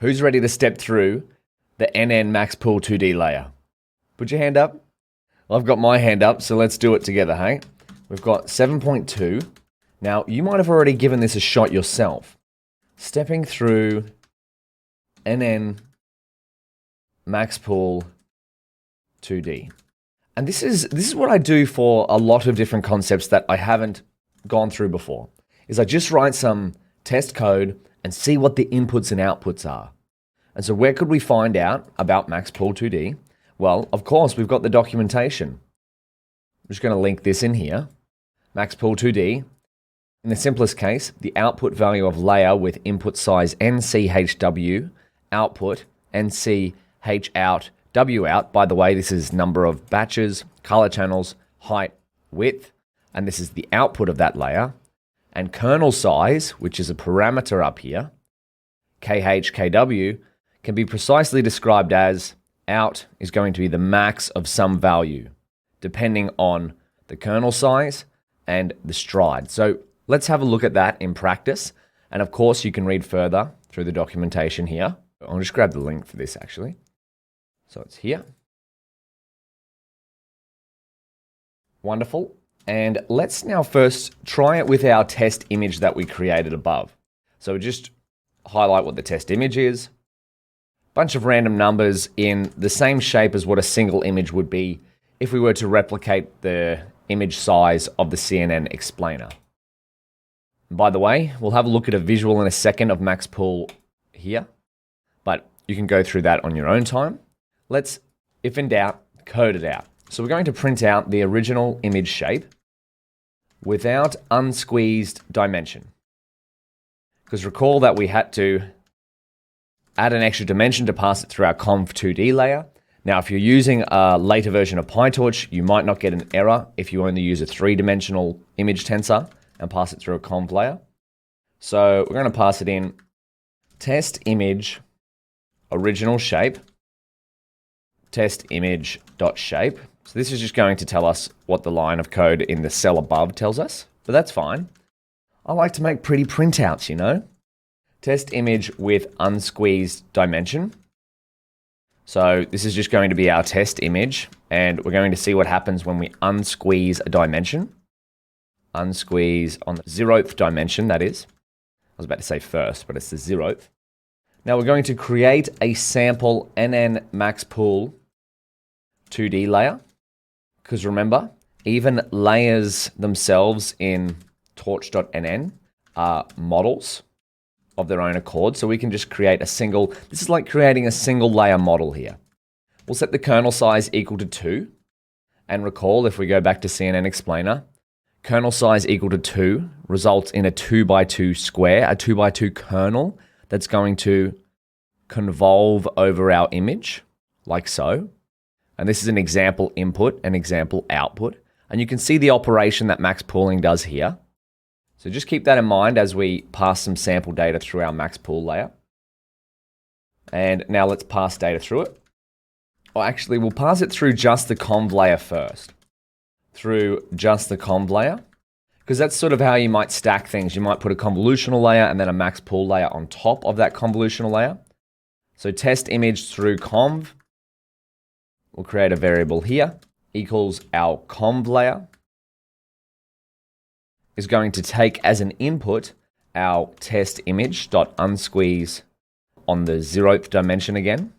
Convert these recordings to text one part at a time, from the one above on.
Who's ready to step through the NN Max Pool 2D layer? Put your hand up. I've got my hand up, so let's do it together, hey? We've got 7.2. Now, you might have already given this a shot yourself. Stepping through NN Max Pool 2D. And this is what I do for a lot of different concepts that I haven't gone through before, is I just write some test code and see what the inputs and outputs are. And so where could we find out about Max Pool 2D? Well, of course, we've got the documentation. I'm just going to link this in here. Max Pool 2D. In the simplest case, the output value of layer with input size NCHW, output NCHout, WOut. By the way, this is number of batches, color channels, height, width, and this is the output of that layer. And kernel size, which is a parameter up here, KHKW, can be precisely described as out is going to be the max of some value, depending on the kernel size and the stride. So let's have a look at that in practice. And of course, you can read further through the documentation here. I'll just grab the link for this actually. So it's here. Wonderful. And let's now first try it with our test image that we created above. So just highlight what the test image is. Bunch of random numbers in the same shape as what a single image would be if we were to replicate the image size of the CNN explainer. By the way, we'll have a look at a visual in a second of Max Pool here, but you can go through that on your own time. Let's, if in doubt, code it out. So we're going to print out the original image shape without unsqueezed dimension. Because recall that we had to add an extra dimension to pass it through our conv2D layer. Now, if you're using a later version of PyTorch, you might not get an error if you only use a 3-dimensional image tensor and pass it through a conv layer. So we're going to pass it in test image original shape, test image dot shape. So this is just going to tell us what the line of code in the cell above tells us, but that's fine. I like to make pretty printouts, you know. Test image with unsqueezed dimension. So this is just going to be our test image, and we're going to see what happens when we unsqueeze a dimension. Unsqueeze on the 0th dimension, that is. I was about to say first, but it's the 0th. Now we're going to create a sample NN Max Pool 2D layer. Because remember, even layers themselves in torch.nn are models of their own accord. So we can just create a single, this is like creating a single layer model here. We'll set the kernel size equal to 2. And recall, if we go back to CNN Explainer, kernel size equal to 2 results in a 2x2 square, a 2x2 kernel that's going to convolve over our image, like so. And this is an example input and example output. And you can see the operation that max pooling does here. So just keep that in mind as we pass some sample data through our max pool layer. And now let's pass data through it. Or actually, we'll pass it through just the conv layer first. Through just the conv layer. Because that's sort of how you might stack things. You might put a convolutional layer and then a max pool layer on top of that convolutional layer. So test image through conv. We'll create a variable here, equals our conv layer. Is going to take as an input our test image dot unsqueeze on the 0th dimension again.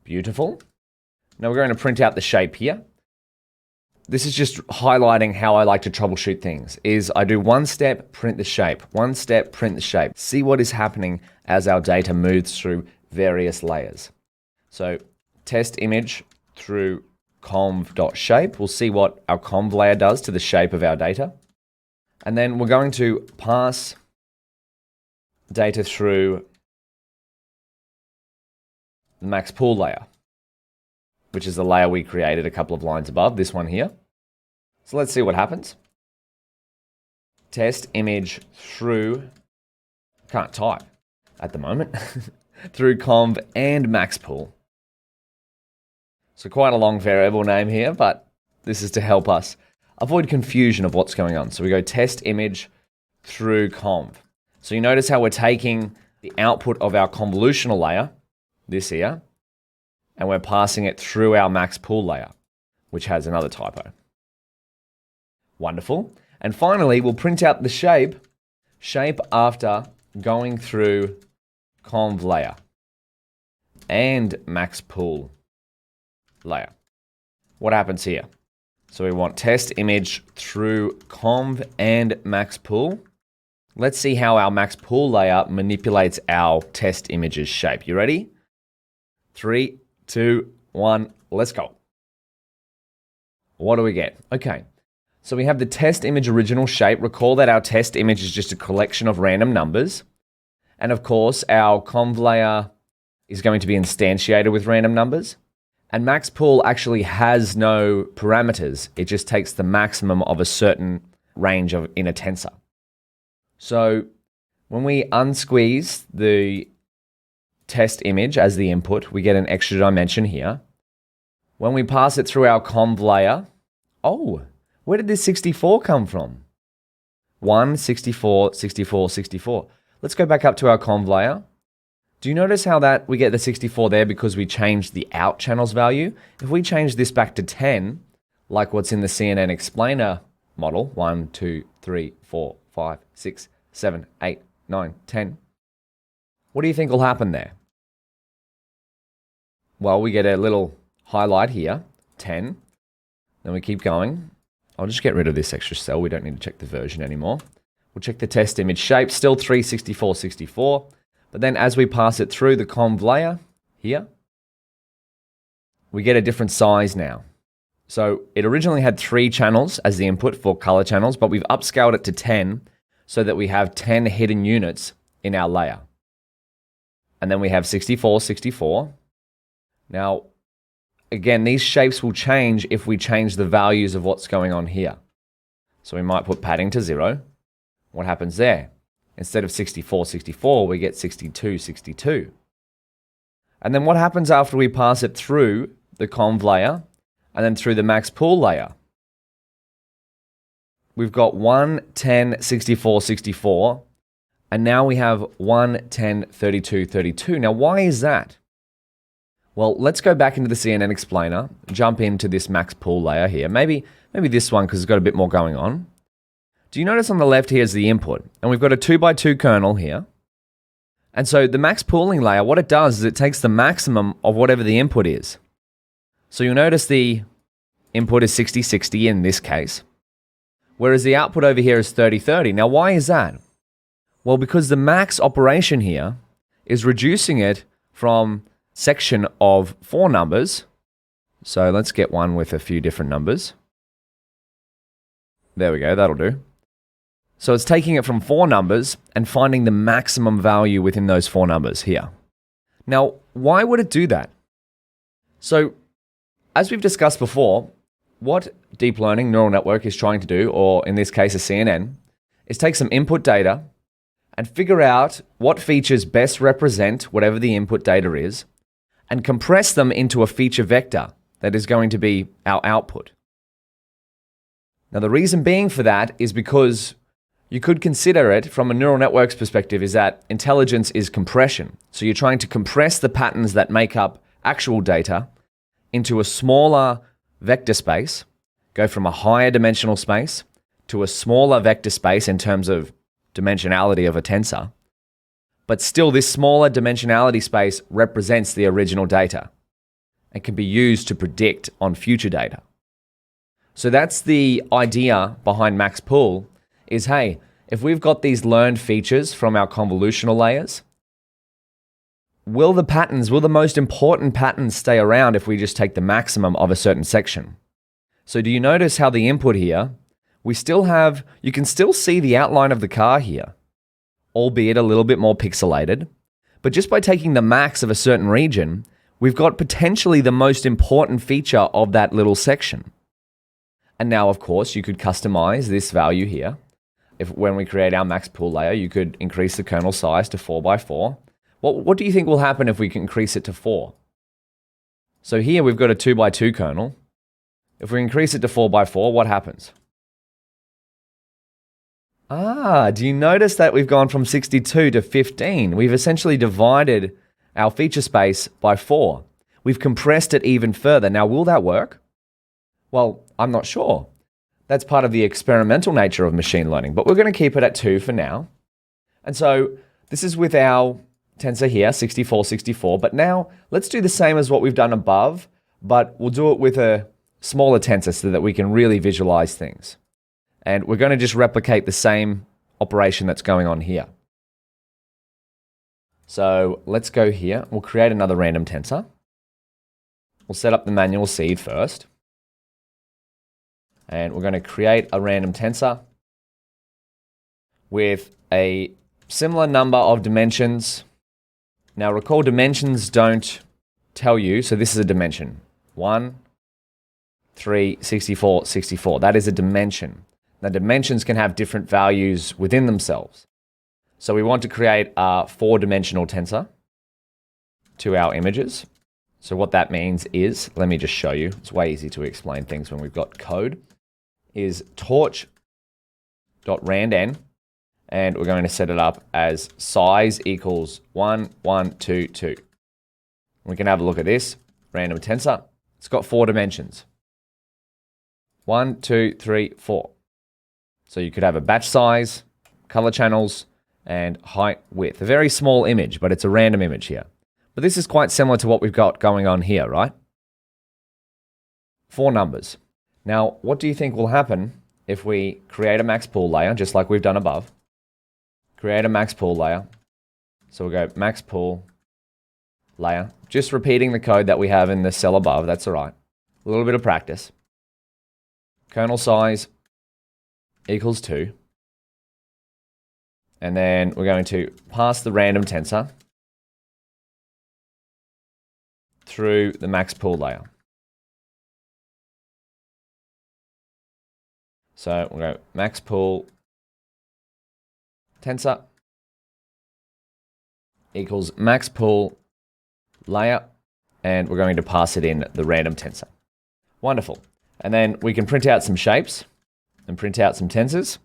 Beautiful. Now we're going to print out the shape here. This is just highlighting how I like to troubleshoot things, is I do one step, print the shape, one step, print the shape. See what is happening as our data moves through various layers. So test image through conv.shape. We'll see what our conv layer does to the shape of our data. And then we're going to pass data through the max pool layer, which is the layer we created a couple of lines above, this one here. So let's see what happens. Test image through, can't type at the moment, through conv and max pool. So quite a long variable name here, but this is to help us avoid confusion of what's going on. So we go test image through conv. So you notice how we're taking the output of our convolutional layer, this here, and we're passing it through our max pool layer, which has another typo. Wonderful. And finally, we'll print out the shape after going through conv layer and max pool layer. What happens here? So we want test image through conv and max pool. Let's see how our max pool layer manipulates our test image's shape. You ready? 3, 2, 1, let's go. What do we get? Okay, so we have the test image original shape. Recall that our test image is just a collection of random numbers. And of course, our conv layer is going to be instantiated with random numbers. And max pool actually has no parameters. It just takes the maximum of a certain range in a tensor. So when we unsqueeze the test image as the input, we get an extra dimension here. When we pass it through our conv layer, oh, where did this 64 come from? 1, 64, 64, 64. Let's go back up to our conv layer. Do you notice how that we get the 64 there because we changed the out channels value? If we change this back to 10, like what's in the CNN explainer model, 1, 2, 3, 4, 5, 6, 7, 8, 9, 10, what do you think will happen there? Well, we get a little highlight here, 10. Then we keep going. I'll just get rid of this extra cell. We don't need to check the version anymore. We'll check the test image shape, still 364, 64. But then as we pass it through the conv layer here, we get a different size now. So it originally had 3 channels as the input for color channels, but we've upscaled it to 10 so that we have 10 hidden units in our layer. And then we have 64, 64. Now, again, these shapes will change if we change the values of what's going on here. So we might put padding to 0. What happens there? Instead of 64, 64, we get 62, 62. And then what happens after we pass it through the conv layer and then through the max pool layer? We've got 1, 10, 64, 64, and now we have 1, 10, 32, 32. Now, why is that? Well, let's go back into the CNN explainer, jump into this max pool layer here. Maybe this one because it's got a bit more going on. Do you notice on the left here is the input? And we've got a 2x2 kernel here. And so the max pooling layer, what it does is it takes the maximum of whatever the input is. So you'll notice the input is 60-60 in this case, whereas the output over here is 30-30. Now, why is that? Well, because the max operation here is reducing it from section of 4 numbers. So let's get one with a few different numbers. There we go, that'll do. So it's taking it from 4 numbers and finding the maximum value within those 4 numbers here. Now, why would it do that? So, as we've discussed before, what deep learning neural network is trying to do, or in this case a CNN, is take some input data and figure out what features best represent whatever the input data is and compress them into a feature vector that is going to be our output. Now, the reason being for that is because you could consider it from a neural network's perspective is that intelligence is compression. So you're trying to compress the patterns that make up actual data into a smaller vector space, go from a higher dimensional space to a smaller vector space in terms of dimensionality of a tensor. But still, this smaller dimensionality space represents the original data and can be used to predict on future data. So that's the idea behind max pool is, hey, if we've got these learned features from our convolutional layers, will the most important patterns stay around if we just take the maximum of a certain section? So do you notice how the input here, you can still see the outline of the car here, albeit a little bit more pixelated, but just by taking the max of a certain region, we've got potentially the most important feature of that little section. And now, of course, you could customize this value here. When we create our max pool layer, you could increase the kernel size to 4x4. What do you think will happen if we can increase it to 4? So here we've got a 2x2 kernel. If we increase it to 4x4, what happens? Do you notice that we've gone from 62 to 15? We've essentially divided our feature space by 4. We've compressed it even further. Now, will that work? Well, I'm not sure. That's part of the experimental nature of machine learning, but we're going to keep it at 2 for now. And so this is with our tensor here, 64, 64. But now let's do the same as what we've done above, but we'll do it with a smaller tensor so that we can really visualize things. And we're going to just replicate the same operation that's going on here. So let's go here. We'll create another random tensor. We'll set up the manual seed first. And we're going to create a random tensor with a similar number of dimensions. Now recall, dimensions don't tell you, so this is a dimension. 1, 3, 64, 64. That is a dimension. Now dimensions can have different values within themselves. So we want to create a 4-dimensional tensor to our images. So what that means is, let me just show you. It's way easy to explain things when we've got code. Is torch.randn, and we're going to set it up as size equals 1, 1, 2, 2. We can have a look at this random tensor. It's got 4 dimensions. 1, 2, 3, 4. So you could have a batch size, color channels, and height, width. A very small image, but it's a random image here. But this is quite similar to what we've got going on here, right? 4 numbers. Now, what do you think will happen if we create a max pool layer, just like we've done above? Create a max pool layer. So we'll go max pool layer. Just repeating the code that we have in the cell above, that's all right. A little bit of practice. Kernel size equals 2. And then we're going to pass the random tensor through the max pool layer. So we'll go max pool tensor equals max pool layer, and we're going to pass it in the random tensor. Wonderful. And then we can print out some shapes and print out some tensors,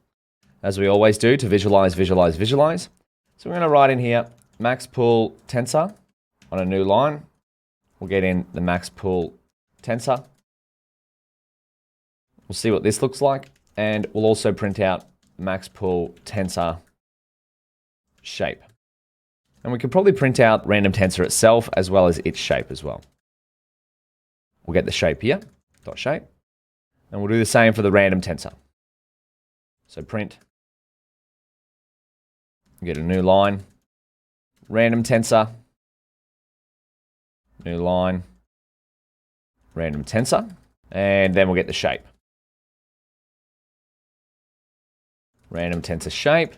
as we always do, to visualize, visualize, visualize. So we're going to write in here max pool tensor on a new line. We'll get in the max pool tensor. We'll see what this looks like. And we'll also print out max pool tensor shape. And we could probably print out random tensor itself as well as its shape as well. We'll get the shape here, dot shape. And we'll do the same for the random tensor. So print, get a new line, random tensor, new line, random tensor, and then we'll get the shape. Random tensor shape,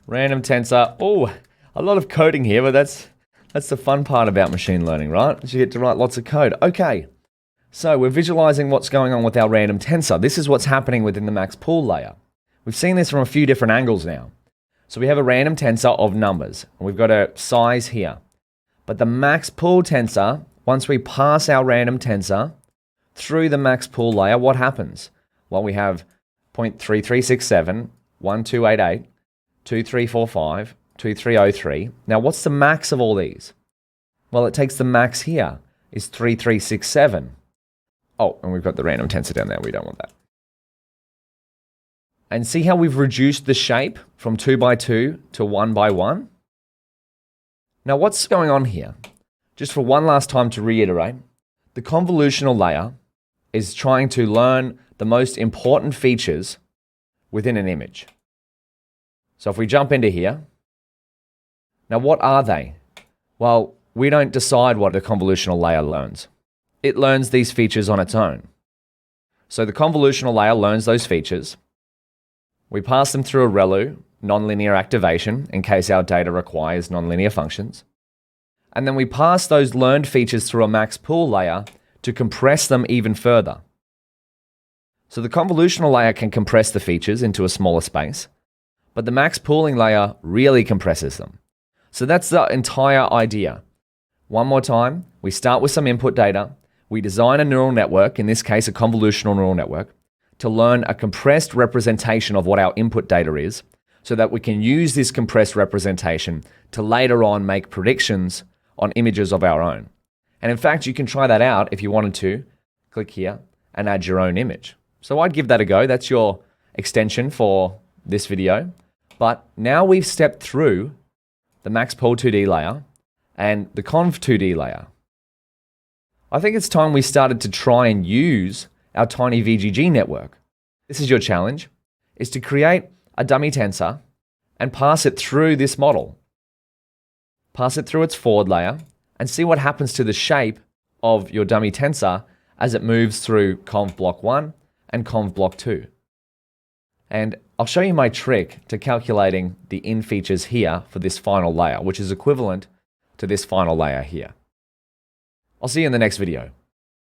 random tensor. Oh, a lot of coding here, but that's the fun part about machine learning, right? You get to write lots of code. Okay, so we're visualizing what's going on with our random tensor. This is what's happening within the max pool layer. We've seen this from a few different angles now. So we have a random tensor of numbers, and we've got a size here. But the max pool tensor, once we pass our random tensor through the max pool layer, what happens? Well, we have 0.3367, 1288, 2345, 2303. Now, what's the max of all these? Well, it takes the max here, is 3367. Oh, and we've got the random tensor down there. We don't want that. And see how we've reduced the shape from 2 by 2 to 1 by 1? Now, what's going on here? Just for one last time to reiterate, the convolutional layer is trying to learn the most important features within an image. So if we jump into here, now what are they? Well, we don't decide what the convolutional layer learns. It learns these features on its own. So the convolutional layer learns those features. We pass them through a ReLU, nonlinear activation, in case our data requires nonlinear functions. And then we pass those learned features through a max pool layer to compress them even further. So the convolutional layer can compress the features into a smaller space, but the max pooling layer really compresses them. So that's the entire idea. One more time, we start with some input data, we design a neural network, in this case a convolutional neural network, to learn a compressed representation of what our input data is, so that we can use this compressed representation to later on make predictions on images of our own. And in fact, you can try that out if you wanted to. Click here and add your own image. So I'd give that a go. That's your extension for this video. But now we've stepped through the Max-Pool 2D layer and the Conv 2D layer. I think it's time we started to try and use our tiny VGG network. This is your challenge, is to create a dummy tensor and pass it through this model. Pass it through its forward layer and see what happens to the shape of your dummy tensor as it moves through conv block 1 and conv block 2. And I'll show you my trick to calculating the in features here for this final layer, which is equivalent to this final layer here. I'll see you in the next video.